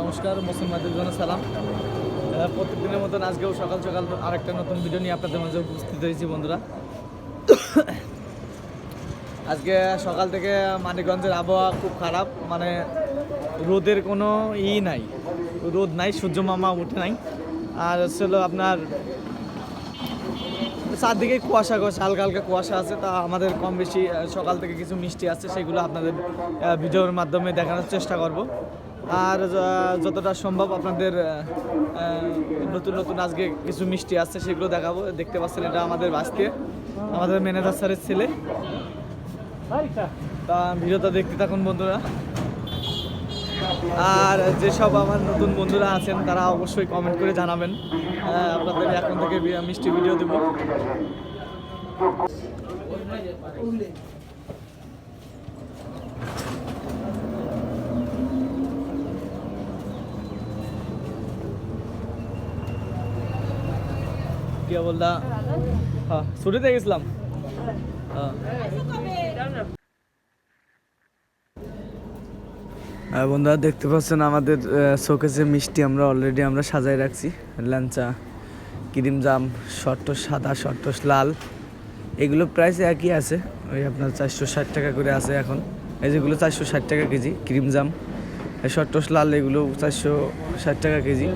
নমস্কার, মুসলমানদের জন্য সালাম। প্রত্যেকদিনের মতন আজকেও সকাল সকাল আরেকটা নতুন ভিডিও নিয়ে আপনাদের মাঝে উপস্থিত হয়েছি বন্ধুরা। আজকে সকাল থেকে মানিকগঞ্জের আবহাওয়া খুব খারাপ, মানে রোদের কোনো নাই, রোদ নাই, সূর্য মামা উঠে নাই। আর হচ্ছে হলো আপনার চারদিকে কুয়াশা হালকা হালকা কুয়াশা আছে। তা আমাদের কম বেশি সকাল থেকে কিছু মিষ্টি আছে, সেগুলো আপনাদের ভিডিওর মাধ্যমে দেখানোর চেষ্টা করব। আর যতটা সম্ভব আপনাদের নতুন নতুন আজকে কিছু মিষ্টি আসছে সেগুলো দেখাবো। দেখতে পাচ্ছেন এটা আমাদের বাস্তি, আমাদের ম্যানেজার স্যারের ছেলে। তা ভিডিওটা দেখতে থাকুন বন্ধুরা। আর যেসব আমার নতুন বন্ধুরা আছেন তারা অবশ্যই কমেন্ট করে জানাবেন, আপনাদের এখন থেকে মিষ্টি ভিডিও দেবো। কি বললা? হ্যাঁ, ছুটিতে গেছিলাম। বন্ধুরা দেখতে পাচ্ছেন আমাদের শোকেসে মিষ্টি আমরা অলরেডি সাজাই রাখছি। ল্যাংচা, ক্রিম জাম, শর্টস সাদা, শর্টস লাল, এগুলো প্রাইস একই আছে, ওই আপনার 460 টাকা করে আছে এখন। এই যেগুলো 460 টাকা কেজি ক্রিম জাম, শর্টস লাল এগুলো 460 টাকা কেজি।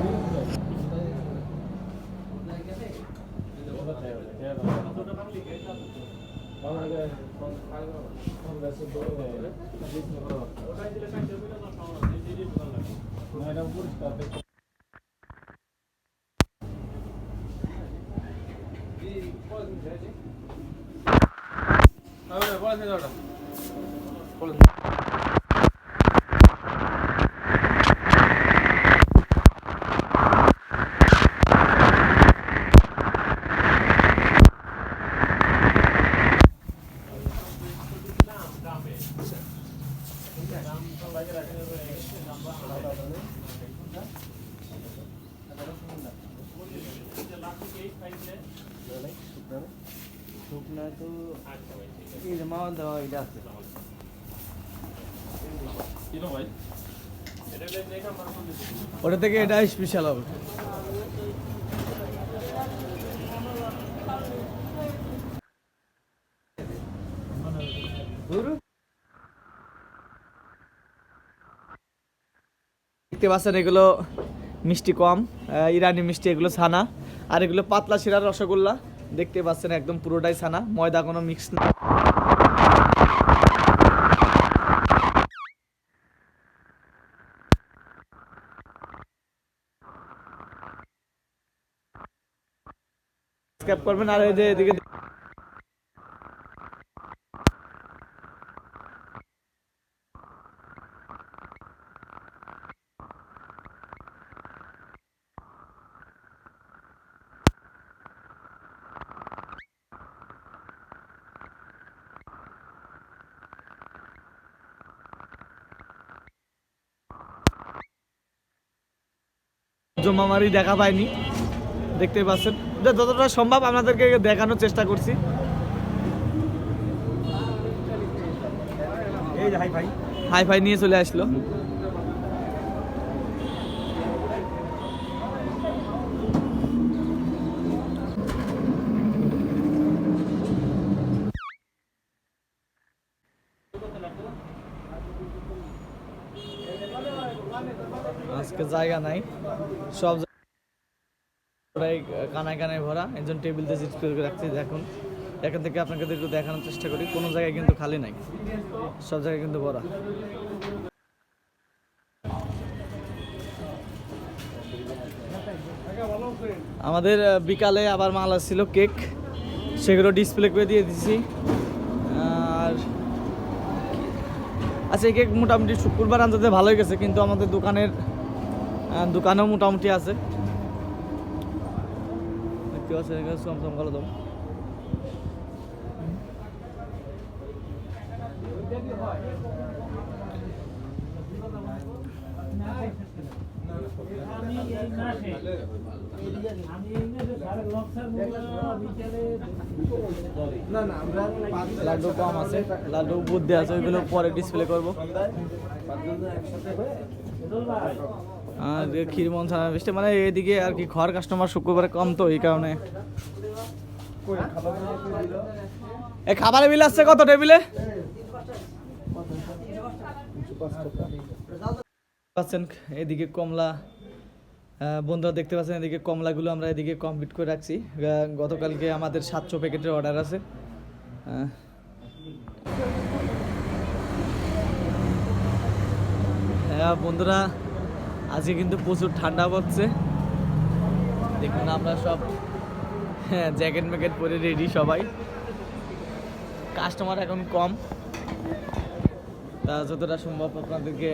ওটা থেকে এটা স্পেশাল হবে। দেখতে পাচ্ছেন এগুলো মিষ্টি কম, ইরানি মিষ্টি, এগুলো ছানা। আর এগুলো পাতলা শিরার রসগোল্লা। দেখতে পাচ্ছেন একদম পুরোটাই ছানা, ময়দা কোনো মিক্স না। সাবস্ক্রাইব করবেন। আর এই যে এদিকে জমামারি দেখা পাইনি, দেখতে পাচ্ছেন। যতটা সম্ভব আপনাদেরকে দেখানোর চেষ্টা করছি। এই যে হাই ফাই নিয়ে চলে আসলো। আজকে জায়গা নাই, সব কানায় কানায় ভরা, একজন টেবিলতে সিট করে রাখছি। দেখুন এখান থেকে আপনাকে একটু দেখানোর চেষ্টা করি, কোনো জায়গায় কিন্তু খালি নাই, সব জায়গায় কিন্তু ভরা। আমাদের বিকালে আবার মাল আসছিল কেক, সেগুলো ডিসপ্লে করে দিয়ে দিছি। আর আচ্ছা, এই কেক মোটামুটি শুক্রবার আনতে ভালোই গেছে, কিন্তু আমাদের দোকানেও মোটামুটি আছে। দেখতে পাচ্ছেন এখানে চমচম ভালো দাম। লাড্ডু কম আছে, লাড্ডু বুদ্ধি আছে, ওইগুলো পরে ডিসপ্লে করবো। আর ক্ষীরমোহন ছানা মিষ্টি মানে এদিকে আর কি ঘর কাস্টমার শুক্রবারে কম, তো এই কারণে। এই খাবারের বিল আসছে কত টেবিলে? পাচ্ছেন এদিকে কমলা, বন্ধুরা দেখতে পাচ্ছেন এদিকে কমলাগুলো আমরা এদিকে কমপ্লিট করে রাখছি। গতকালকে আমাদের 700 প্যাকেটের অর্ডার আছে। হ্যাঁ বন্ধুরা, আজকে কিন্তু প্রচুর ঠান্ডা পড়ছে। দেখুন আমরা সব জ্যাকেট ম্যাকেট পরে রেডি সবাই। কাস্টমার এখন কম, তা যতটা সম্ভব আপনাদেরকে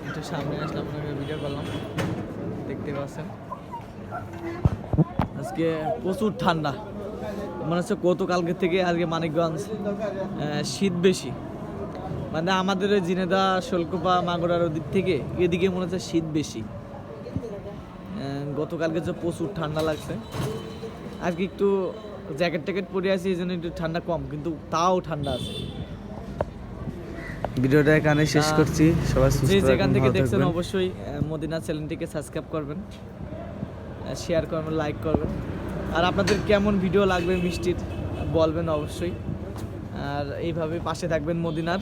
একটু সামনে আসলে আপনাকে ভিডিও করলাম। দেখতে পাচ্ছেন আজকে প্রচুর ঠান্ডা, মনে হচ্ছে গতকালকে থেকে আজকে মানিকগঞ্জ শীত বেশি। মানে আমাদের জিনেদা, শোলকোপা, মাগুরার ওদিক থেকে এদিকে মনে হচ্ছে শীত বেশি। গতকালকে যে প্রচুর ঠান্ডা লাগছে, আজকে একটু জ্যাকেট ট্যাকেট পরে আছি, এই জন্য একটু ঠান্ডা কম, কিন্তু তাও ঠান্ডা আছে। ভিডিওটা এখানে শেষ করছি। সবাই যে যেখান থেকে দেখছেন অবশ্যই মদিনা চ্যানেলটিকে সাবস্ক্রাইব করবেন, শেয়ার করবেন, লাইক করবেন। আর আপনাদের কেমন ভিডিও লাগবে মিষ্টির বলবেন অবশ্যই। আর এইভাবে পাশে থাকবেন মদিনার।